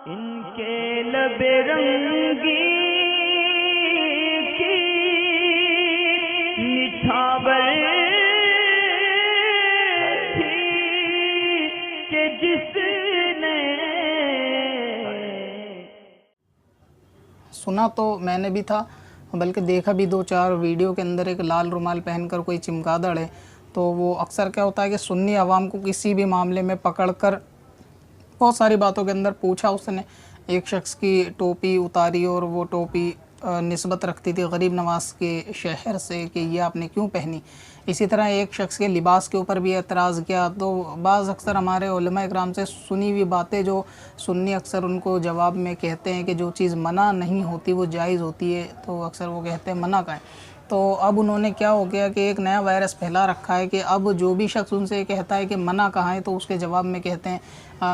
इनके लबे रंगी की निछावर थी कि जिसने सुना तो मैंने भी था, बल्कि देखा भी 2-4 वीडियो के अंदर। एक लाल रुमाल पहनकर कोई चमगादड़ है, तो वो अक्सर क्या होता है कि सुन्नी आवाम को किसी भी मामले में पकड़कर बहुत सारी बातों के अंदर पूछा उसने। एक शख्स की टोपी उतारी और वो टोपी निस्बत रखती थी गरीब नवाज के शहर से कि ये आपने क्यों पहनी। इसी तरह एक शख्स के लिबास के ऊपर भी एतराज़ किया। तो बाज़ अक्सर हमारे उलमा इकराम से सुनी हुई बातें जो सुन्नी अक्सर उनको जवाब में कहते हैं कि जो चीज़ मना नहीं होती वो जायज़ होती है, तो अक्सर वो कहते हैं मना का है। तो अब उन्होंने क्या हो गया कि एक नया वायरस फैला रखा है कि अब जो भी शख्स उनसे कहता है कि मना कहाँ है, तो उसके जवाब में कहते हैं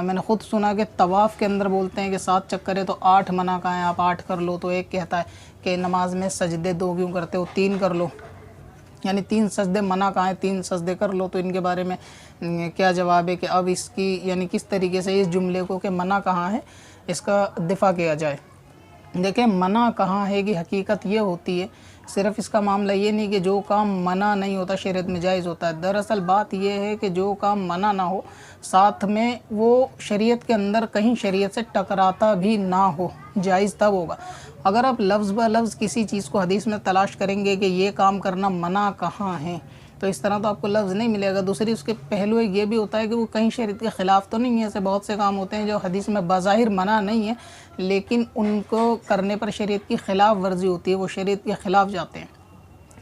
मैंने ख़ुद सुना कि तवाफ़ के अंदर बोलते हैं कि 7 चक्कर है तो 8 मना कहाँ है, आप 8 कर लो। तो एक कहता है कि नमाज में सजदे 2 क्यों करते हो, 3 कर लो, यानी 3 सजदे मना कहाँ है, 3 सजदे कर लो। तो इनके बारे में क्या जवाब है कि अब इसकी यानी किस तरीके से इस जुमले को कि मना कहाँ है इसका दिफा किया जाए। देखिए मना कहाँ है कि हकीकत ये होती है, सिर्फ़ इसका मामला ये नहीं कि जो काम मना नहीं होता शरीयत में जायज़ होता है। दरअसल बात ये है कि जो काम मना ना हो, साथ में वो शरीयत के अंदर कहीं शरीयत से टकराता भी ना हो, जायज़ तब होगा। अगर आप लफ्ज़ ब लफ्ज़ किसी चीज़ को हदीस में तलाश करेंगे कि ये काम करना मना कहाँ है, तो इस तरह तो आपको लफ्ज़ नहीं मिलेगा। दूसरी उसके पहलू ये भी होता है कि वो कहीं शरीयत के ख़िलाफ़ तो नहीं है। ऐसे बहुत से काम होते हैं जो हदीस में बज़ाहिर मना नहीं है, लेकिन उनको करने पर शरीयत की ख़िलाफ़ वर्जी होती है, वो शरीयत के ख़िलाफ़ जाते हैं।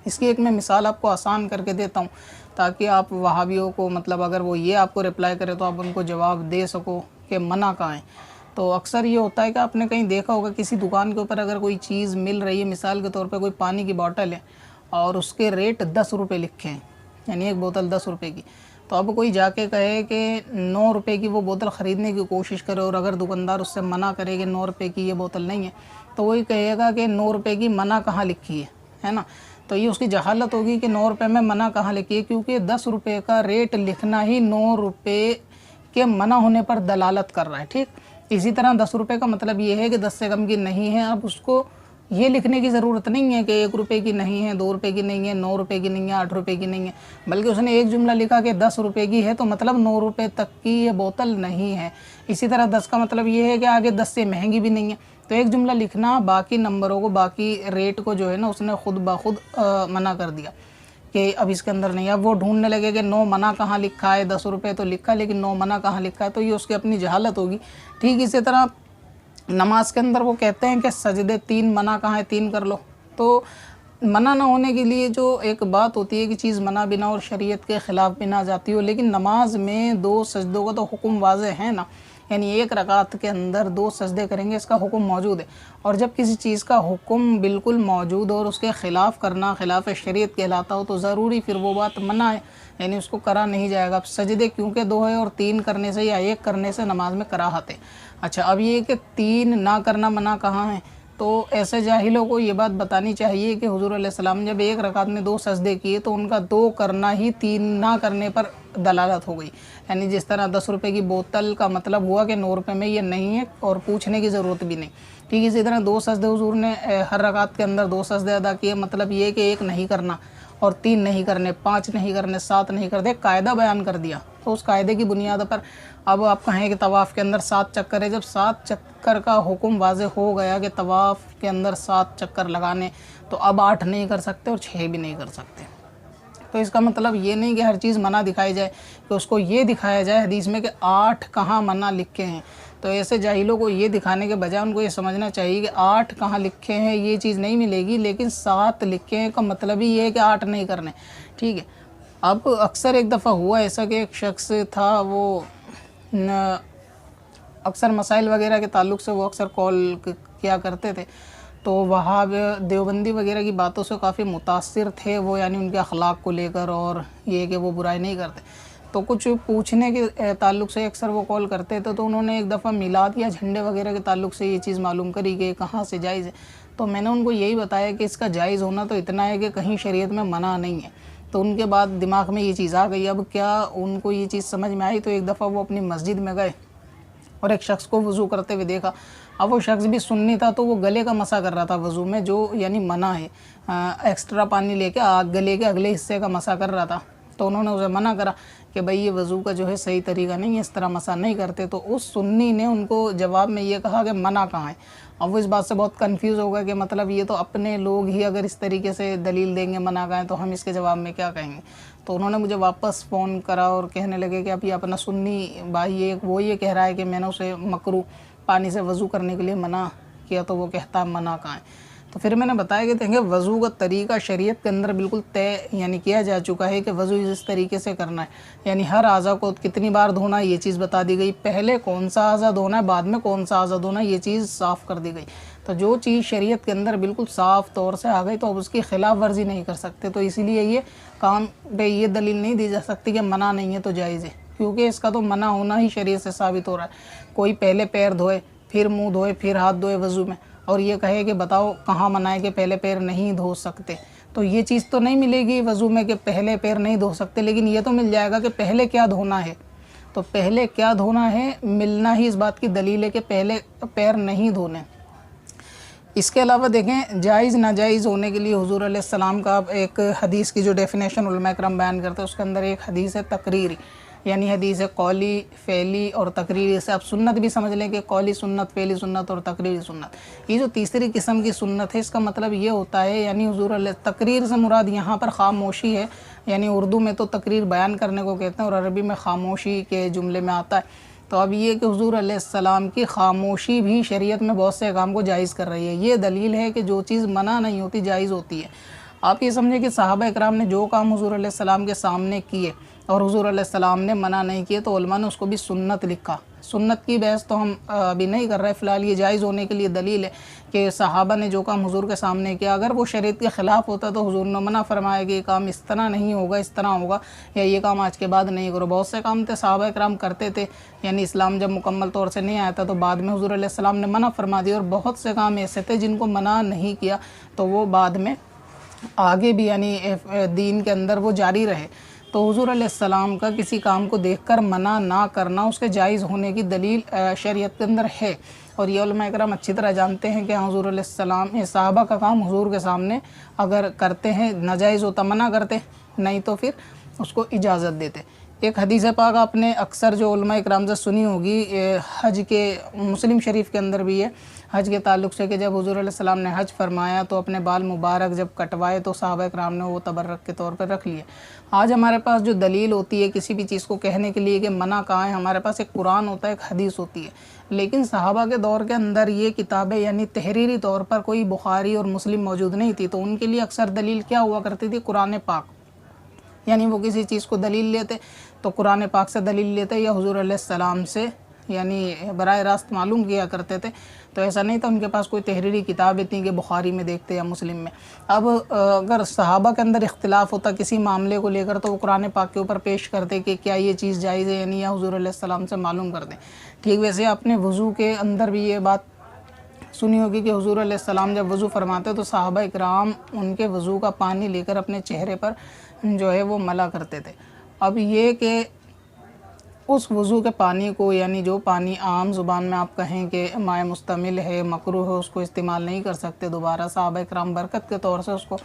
इसकी एक मैं मिसाल आपको आसान करके देता हूँ ताकि आप वहाबियों को मतलब अगर वो ये आपको रिप्लाई करे तो आप उनको जवाब दे सको कि मना कहाँ है। तो अक्सर ये होता है कि आपने कहीं देखा होगा किसी दुकान के ऊपर अगर कोई चीज़ मिल रही है, मिसाल के तौर पे कोई पानी की बोतल है और उसके रेट 10 रुपये लिखे हैं, यानी एक बोतल 10 रुपये की। तो अब कोई जाके कहे कि 9 रुपये की वो बोतल ख़रीदने की कोशिश करे और अगर दुकानदार उससे मना करे कि 9 रुपये की ये बोतल नहीं है, तो वही कहेगा कि 9 रुपये की मना कहाँ लिखी है ना। तो ये उसकी जहालत होगी कि 9 रुपये में मना कहाँ लिखी है, क्योंकि 10 रुपये का रेट लिखना ही 9 रुपये के मना होने पर दलालत कर रहा है। ठीक इसी तरह 10 रुपये का मतलब ये है कि 10 से कम की नहीं है। अब उसको ये लिखने की ज़रूरत नहीं है कि 1 रुपये की नहीं है, 2 रुपये की नहीं है, 9 रुपये की नहीं है, 8 रुपये की नहीं है, बल्कि उसने एक जुमला लिखा कि 10 रुपये की है, तो मतलब 9 रुपये तक की ये बोतल नहीं है। इसी तरह 10 का मतलब ये है कि आगे 10 से महंगी भी नहीं है। तो एक जुमला लिखना बाकी नंबरों को, बाकी रेट को जो है ना उसने खुद ब खुद मना कर दिया कि अब इसके अंदर नहीं है। अब वो ढूंढने लगे कि 9 मना कहाँ लिखा है, 10 रुपये तो लिखा है लेकिन 9 मना कहाँ लिखा है, तो ये उसकी अपनी जहालत होगी। ठीक इसी तरह नमाज के अंदर वो कहते हैं कि सजदे 3 मना कहाँ है, 3 कर लो। तो मना ना होने के लिए जो एक बात होती है कि चीज़ मना भी ना और शरीयत के ख़िलाफ़ भी ना जाती हो, लेकिन नमाज में 2 सजदों का तो हुक्म वाज़े है ना, यानी 1 रकात के अंदर 2 सजदे करेंगे, इसका हुक्म मौजूद है। और जब किसी चीज़ का हुक्म बिल्कुल मौजूद और उसके ख़िलाफ़ करना ख़िलाफ़ शरीयत कहलाता हो तो ज़रूरी फिर वो बात मना है, यानी उसको करा नहीं जाएगा। अब सजदे क्योंकि 2 है और 3 करने से या 1 करने से नमाज में कराहत है। अच्छा, अब ये कि 3 ना करना मना कहाँ है, तो ऐसे जाहिलों को ये बात बतानी चाहिए कि हुज़ूर अलैहिस्सलाम जब 1 रकात में 2 सजदे किए तो उनका 2 करना ही 3 ना करने पर दलालत हो गई। यानी जिस तरह 10 रुपये की बोतल का मतलब हुआ कि 9 रुपये में ये नहीं है और पूछने की ज़रूरत भी नहीं। ठीक इसी तरह 2 सजदे हुज़ूर ने हर रकात के अंदर 2 सजदे अदा किए, मतलब ये कि 1 नहीं करना और 3 नहीं करने, 5 नहीं करने, 7 नहीं करते, कायदा बयान कर दिया। तो उस कायदे की बुनियाद पर अब आप कहें कि तवाफ़ के अंदर 7 चक्कर है, जब 7 चक्कर का हुक्म वाज़े हो गया कि तवाफ़ के अंदर 7 चक्कर लगाने, तो अब 8 नहीं कर सकते और 6 भी नहीं कर सकते। तो इसका मतलब ये नहीं कि हर चीज़ मना दिखाई जाए, कि उसको ये दिखाया जाए हदीस में कि 8 कहाँ मना लिखे हैं। तो ऐसे जाहिलों को ये दिखाने के बजाय उनको ये समझना चाहिए कि 8 कहाँ लिखे हैं ये चीज़ नहीं मिलेगी, लेकिन 7 लिखे हैं का मतलब ही ये है कि 8 नहीं करने। ठीक है। अब अक्सर एक दफ़ा हुआ ऐसा कि एक शख्स था, वो अक्सर मसाइल वगैरह के ताल्लुक़ से वो अक्सर कॉल किया करते थे, तो वहाँ देवबंदी वगैरह की बातों से काफ़ी मुतासिर थे वो, यानी उनके अखलाक को लेकर, और ये कि वो बुराई नहीं करते। तो कुछ पूछने के ताल्लुक़ से अक्सर वो कॉल करते थे। तो उन्होंने एक दफ़ा मिलाद या झंडे वगैरह के ताल्लुक़ से ये चीज़ मालूम करी कि कहाँ से जायज़ है। तो मैंने उनको यही बताया कि इसका जायज़ होना तो इतना है कि कहीं शरीयत में मना नहीं है। तो उनके बाद दिमाग में ये चीज़ आ गई। अब क्या उनको ये चीज़ समझ में आई, तो एक दफ़ा वो अपनी मस्जिद में गए और एक शख्स को वज़ू करते हुए देखा। अब वो शख्स भी सुन्नी था, तो वो गले का मसा कर रहा था वज़ू में, जो यानी मना है। एक्स्ट्रा पानी लेके गले के अगले हिस्से का मसा कर रहा था। तो उन्होंने उसे मना करा कि भाई ये वज़ू का जो है सही तरीका नहीं है, इस तरह मसा नहीं करते। तो उस सुन्नी ने उनको जवाब में ये कहा कि मना कहाँ है। अब वो इस बात से बहुत कंफ्यूज हो गया कि मतलब ये तो अपने लोग ही अगर इस तरीके से दलील देंगे मना कहाँ है, तो हम इसके जवाब में क्या कहेंगे। तो उन्होंने मुझे वापस फ़ोन करा और कहने लगे कि अब ये अपना सुन्नी भाई वो ये कह रहा है कि मैंने उसे मकरू पानी से वज़ू करने के लिए मना किया, तो वो कहता है मना कहाँ है। तो फिर मैंने बताया कि देखें वज़ू का तरीका शरीयत के अंदर बिल्कुल तय यानी किया जा चुका है कि वज़ू इस तरीके से करना है, यानी हर आज़ा को कितनी बार धोना है ये चीज़ बता दी गई। पहले कौन सा आज़ा धोना है, बाद में कौन सा आज़ा धोना है, ये चीज़ साफ़ कर दी गई। तो जो चीज़ शरीयत के अंदर बिल्कुल साफ़ तौर से आ गई तो अब उसकी खिलाफ वर्जी नहीं कर सकते। तो इसीलिए ये काम पे ये दलील नहीं दी जा सकती कि मना नहीं है तो जायज़ है, क्योंकि इसका तो मना होना ही शरीयत से साबित हो रहा है। कोई पहले पैर धोए, फिर मुँह धोए, फिर हाथ धोए वज़ू में, और ये कहे कि बताओ कहाँ मना है कि पहले पैर नहीं धो सकते, तो ये चीज़ तो नहीं मिलेगी वज़ू में कि पहले पैर नहीं धो सकते। लेकिन ये तो मिल जाएगा कि पहले क्या धोना है। तो पहले क्या धोना है मिलना ही इस बात की दलील है कि पहले पैर नहीं धोने। इसके अलावा देखें जायज़ नाजायज़ होने के लिए हुज़ूर अलैहिस्सलाम का एक हदीस की जो डेफिनेशन उलमा इकराम बयान करते हैं, उसके अंदर एक हदीस है तकरीरी, यानी हदीस है कौली, फ़ेली और तकरीरी। से आप सुन्नत भी समझ लें कि कौली सुन्नत, फ़ेली सुन्नत और तकरीरी सुन्नत। ये जो तीसरी किस्म की सुन्नत है, इसका मतलब ये होता है यानी हुज़ूर तकरीर से मुराद यहाँ पर खामोशी है, यानी उर्दू में तो तकरीर बयान करने को कहते हैं और अरबी में खामोशी के जुमले में आता है। तो अब ये कि हुज़ूर अलैहिस्सलाम की खामोशी भी शरीयत में बहुत से काम को जायज़ कर रही है। ये दलील है कि जो चीज़ मना नहीं होती जायज़ होती है। आप ये समझें कि सहाबा इकराम ने जो काम हुज़ूर अलैहिस्सलाम के सामने किए और हुज़ूर अलैहिस्सलाम ने मना नहीं किए, तो उलमा ने उसको भी सुन्नत लिखा। सुन्नत की बहस तो हम अभी नहीं कर रहे, फ़िलहाल ये जायज़ होने के लिए दलील है कि सहाबा ने जो काम हुज़ूर के सामने किया, अगर वो शरीयत के ख़िलाफ़ होता तो हुज़ूर ने मना फरमाया कि ये काम इस तरह नहीं होगा, इस तरह होगा, या ये काम आज के बाद नहीं करो। बहुत से काम थे सहाबा इकराम करते थे, यानी इस्लाम जब मुकम्मल तौर से नहीं आया था तो बाद में हुज़ूर अलैहिस्सलाम ने मना फरमा दिया, और बहुत से काम ऐसे थे जिनको मना नहीं किया तो वो बाद में आगे भी यानी दीन के अंदर वो जारी रहे। तो हुज़ूर अलैहिस्सलाम का किसी काम को देखकर मना ना करना उसके जायज़ होने की दलील शरीयत के अंदर है। और ये उलमा इकराम अच्छी तरह जानते हैं कि हुज़ूर अलैहिस्सलाम सहाबा का काम हुज़ूर के सामने अगर करते हैं नाजायज़ होता मना करते, नहीं तो फिर उसको इजाज़त देते। एक हदीस पाक आपने अक्सर जो उलमा इकराम से सुनी होगी, हज के मुस्लिम शरीफ के अंदर भी है, हज के ताल्लुक़ से कि जब हुज़ूर अलैहिस्सलाम ने हज फरमाया तो अपने बाल मुबारक जब कटवाए तो सहाबा इकराम ने वो तबर्रक के तौर पर रख लिए। आज हमारे पास जो दलील होती है किसी भी चीज़ को कहने के लिए कि मना कहाँ है, हमारे पास एक कुरान होता है, एक हदीस होती है। लेकिन सहाबा के दौर के अंदर ये किताबें यानी तहरीरी तौर पर कोई बुखारी और मुस्लिम मौजूद नहीं थी, तो उनके लिए अक्सर दलील क्या हुआ करती थी, कुरान पाक। यानी वो किसी चीज़ को दलील लेते तो कुरान पाक से दलील लेते या हुज़ूर अलैहिस्सलाम से यानी बराह रास्त मालूम किया करते थे। तो ऐसा नहीं था उनके पास कोई तहरीरी किताब इतनी कि बुखारी में देखते या मुस्लिम में। अब अगर सहाबा के अंदर इख्तिलाफ़ होता किसी मामले को लेकर तो वो कुरान पाक के ऊपर पेश करते कि क्या ये चीज़ जायज़ है यानी, या हुज़ूर अलैहिस्सलाम से मालूम कर दें। ठीक वैसे आपने वज़ू के अंदर भी ये बात सुनी होगी कि हुज़ूर अलैहिस्सलाम जब वज़ू फरमाते तो सहाबा इकराम उनके वज़ू का पानी लेकर अपने चेहरे पर जो है वो मला करते थे। अब ये कि उस वज़ू के पानी को यानी जो पानी आम ज़ुबान में आप कहें कि माए मुस्तमिल है, मकरूह है, उसको इस्तेमाल नहीं कर सकते दोबारा, सहाबा इकराम बरकत के तौर से उसको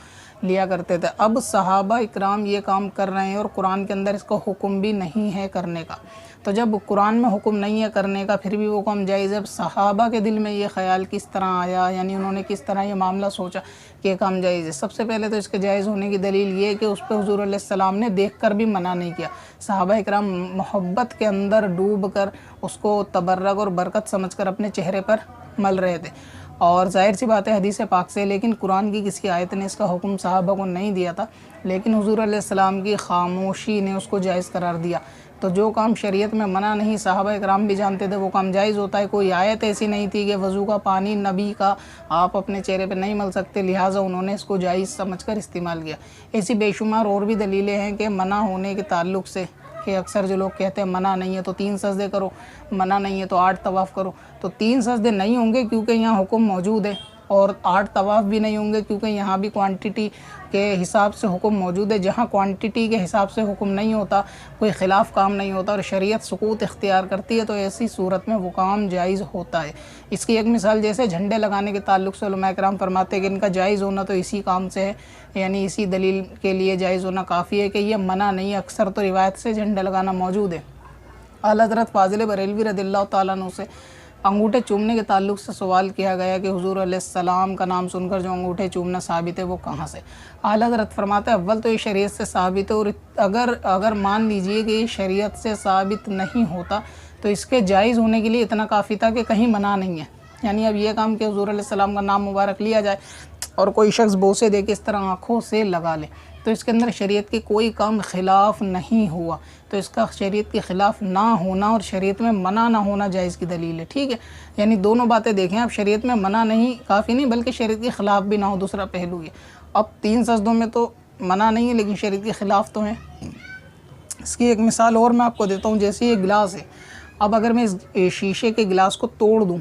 लिया करते थे। अब सहाबा इकराम ये काम कर रहे हैं और कुरान के अंदर इसका हुक्म भी नहीं है करने का। तो जब कुरान में हुक्म नहीं है करने का फिर भी वो काम जायज़ है। अब सहाबा के दिल में ये ख़याल किस तरह आया, यानी उन्होंने किस तरह ये मामला सोचा कि ये काम जायज़ है। सबसे पहले तो इसके जायज़ होने की दलील ये है कि उस पर हुज़ूर अलैहिस्सलाम ने देख कर भी मना नहीं किया। सहाबा इकराम मोहब्बत के अंदर डूब कर उसको तबर्रक और बरकत समझ कर अपने चेहरे पर मल रहे थे। और ज़ाहिर सी बात है हदीस पाक से, लेकिन कुरान की किसी आयत ने इसका हुक्म सहाबा को नहीं दिया था, लेकिन हुज़ूर अलैहिस्सलाम की खामोशी ने उसको जायज़ करार दिया। तो जो काम शरीयत में मना नहीं सहाबा इकराम भी जानते थे वो काम जायज़ होता है। कोई आयत ऐसी नहीं थी कि वज़ू का पानी नबी का आप अपने चेहरे पे नहीं मल सकते, लिहाजा उन्होंने इसको जायज़ समझकर इस्तेमाल किया। ऐसी बेशुमार और भी दलीलें हैं कि मना होने के ताल्लुक़ से कि अक्सर जो लोग कहते हैं मना नहीं है तो 3 सजदे करो, मना नहीं है तो 8 तवाफ़ करो। तो 3 सजदे नहीं होंगे क्योंकि यहाँ हुक्म मौजूद है और 8 तवाफ़ भी नहीं होंगे, क्योंकि यहाँ भी क्वांटिटी के हिसाब से हुक्म मौजूद है। जहाँ क्वांटिटी के हिसाब से हुक्म नहीं होता, कोई ख़िलाफ़ काम नहीं होता और शरीयत सुकूत इख्तियार करती है, तो ऐसी सूरत में वो काम जायज़ होता है। इसकी एक मिसाल जैसे झंडे लगाने के ताल्लुक़ से उलमा किराम फरमाते हैं कि इनका जायज़ होना तो इसी काम से है, यानी इसी दलील के लिए जायज़ होना काफ़ी है कि ये मना नहीं है। अक्सर तो रिवायत से झंडे लगाना मौजूद है। आला हज़रत फ़ाज़िल बरेलवी रज़ियल्लाहु ताला अन्हु से अंगूठे चूमने के ताल्लुक़ से सवाल किया गया कि हुज़ूर अलैहिस्सलाम का नाम सुनकर जो अंगूठे चूमना साबित है वो कहाँ से। आला हज़रत फरमाते हैं अव्वल तो ये शरीयत से साबित है, और अगर मान लीजिए कि ये शरीयत से साबित नहीं होता तो इसके जायज़ होने के लिए इतना काफ़ी था कि कहीं मना नहीं है। यानी अब ये काम कि हुज़ूर अलैहिस्सलाम का नाम मुबारक लिया जाए और कोई शख्स बोसे दे के इस तरह आँखों से लगा ले, तो इसके अंदर शरीयत के कोई काम ख़िलाफ़ नहीं हुआ, तो इसका शरीयत के ख़िलाफ़ ना होना और शरीयत में मना ना होना जायज़ की दलील है। ठीक है, यानी दोनों बातें देखें आप, शरीयत में मना नहीं काफ़ी नहीं, बल्कि शरीयत के ख़िलाफ़ भी ना हो, दूसरा पहलू है। अब 3 सजदों में तो मना नहीं है, लेकिन शरीयत के ख़िलाफ़ तो है। इसकी एक मिसाल और मैं आपको देता हूँ। जैसे ये गिलास है, अब अगर मैं इस शीशे के गिलास को तोड़ दूँ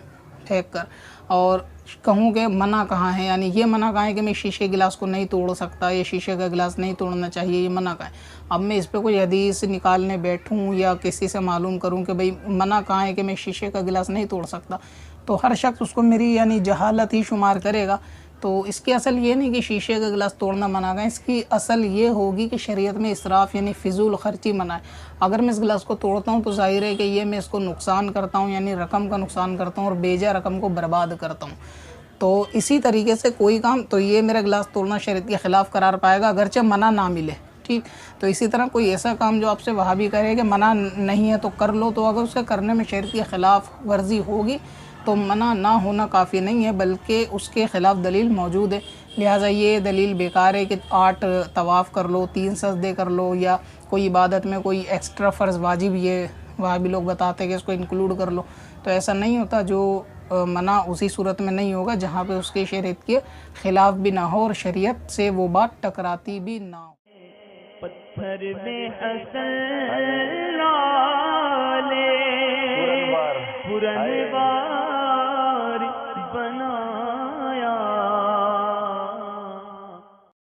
फेंक कर और कहूँ कि मना कहाँ है, यानी ये मना कहाँ है कि मैं शीशे के गिलास को नहीं तोड़ सकता, ये शीशे का गिलास नहीं तोड़ना चाहिए, ये मना कहाँ है। अब मैं इस पे कोई हदीस निकालने बैठूँ या किसी से मालूम करूँ कि भाई मना कहाँ है कि मैं शीशे का गिलास नहीं तोड़ सकता, तो हर शख्स उसको मेरी यानी जहालत ही शुमार करेगा। तो इसकी असल ये नहीं कि शीशे का गिलास तोड़ना मना है, इसकी असल ये होगी कि शरीयत में इसराफ़ यानी फ़िज़ूल ख़र्ची मना है। अगर मैं इस गिलास को तोड़ता हूँ तो ज़ाहिर है कि ये मैं इसको नुकसान करता हूँ, यानी रकम का नुकसान करता हूँ और बेजा रकम को बर्बाद करता हूँ। तो इसी तरीके से कोई काम, तो ये मेरा गिलास तोड़ना शरीयत के ख़िलाफ़ करार पाएगा अगरचे मना ना मिले। ठीक, तो इसी तरह कोई ऐसा काम जो आपसे वहाँ भी करे कि मना नहीं है तो कर लो, तो अगर उसके करने में शरीयत के ख़िलाफ़ वर्जी होगी तो मना ना होना काफ़ी नहीं है, बल्कि उसके ख़िलाफ़ दलील मौजूद है। लिहाजा ये दलील बेकार है कि 8 तवाफ़ कर लो, 3 सजदे कर लो, या कोई इबादत में कोई एक्स्ट्रा फ़र्ज़ वाजिब ये वहाँ भी लोग बताते हैं कि इसको इंक्लूड कर लो, तो ऐसा नहीं होता। जो मना उसी सूरत में नहीं होगा जहाँ पे उसके शरीयत के ख़िलाफ़ भी ना हो और शरीयत से वो बात टकराती भी ना हो। पत्थर में असल लाले पुरन